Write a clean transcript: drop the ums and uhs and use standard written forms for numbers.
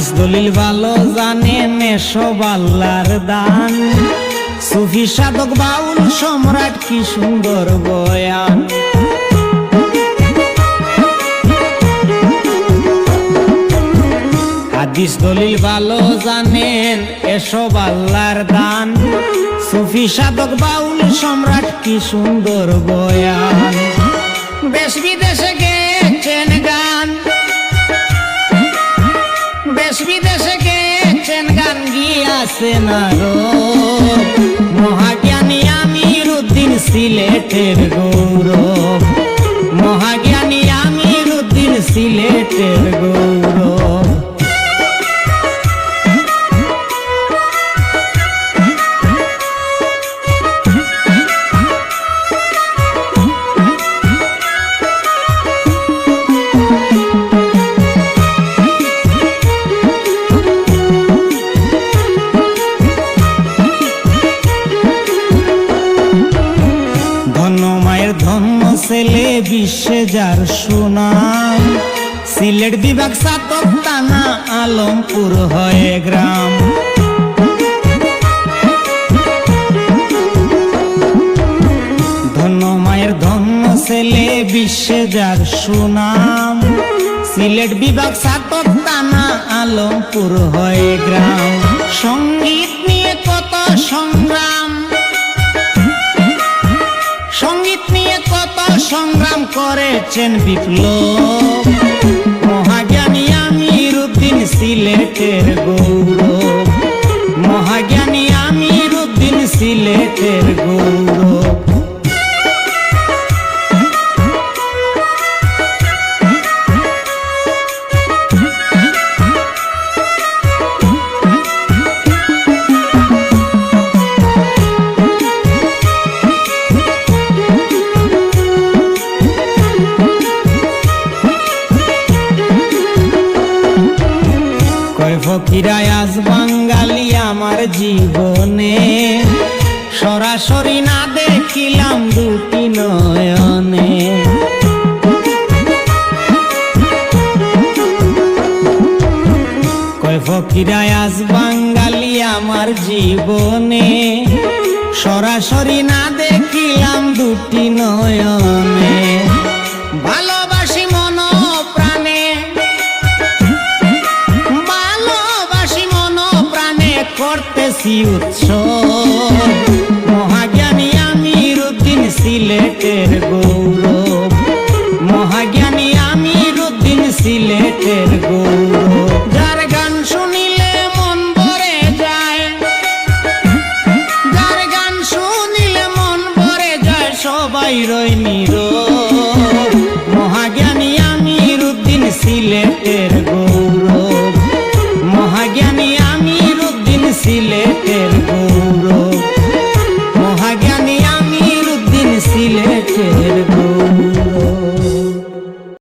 হাদিস দলিল ভালো জানেন এসব আল্লাহর দান, সুফি সাধক বাউল সম্রাট কি সুন্দর বয়ান। হাদিস দলিল ভালো জানেন এসব আল্লাহর দান, সুফি সাধক বাউল সম্রাট কি সুন্দর বয়ান। দেশ বিদেশে গেছেন গান, দেশ বিদেশে গেছেন গান গিয়াছেন আরো, মহাজ্ঞানী আমিরউদ্দিন সিলেটের গৌরব, মহাজ্ঞানী আমিরউদ্দিন সিলেটের গৌরব। ধন্য ছেলে বিশ্বে যার সুনাম, সিলেট বিভাগ সাতক থানা আলমপুর হয়ে গ্রাম। ধন্য মায়ের ধন্য ছেলে বিশ্বে যার সুনাম, সিলেট বিভাগ সাতক থানা আলমপুর হয়ে গ্রাম। সঙ্গীত নিয়ে কত সংগ্রাম, সঙ্গীত নিয়ে কত সংগ্রাম করেছেন বিপ্লব, মহাজ্ঞানী আমিরউদ্দিন সিলেটের গৌরব, মহাজ্ঞানী আমিরউদ্দিন সিলেটের গৌরব। ফকিরাই আজ বাঙালি আমার জীবনে, সরাসরি না দেখিলাম দুটি নয়নে। কয় ফকিরাই আজ বাঙালি আমার জীবনে, সরাসরি না দেখিলাম দুটি নয়নে। ভালোবাসি মন প্রাণে, করতেছি উৎসব, মহাজ্ঞানী আমিরউদ্দিন সিলেটের গৌরব, মহাজ্ঞানী আমিরউদ্দিন সিলেটের গৌরব। যার গান শুনিলে মন ভরে যায়, যার গান শুনিলে মন ভরে যায়, সবাই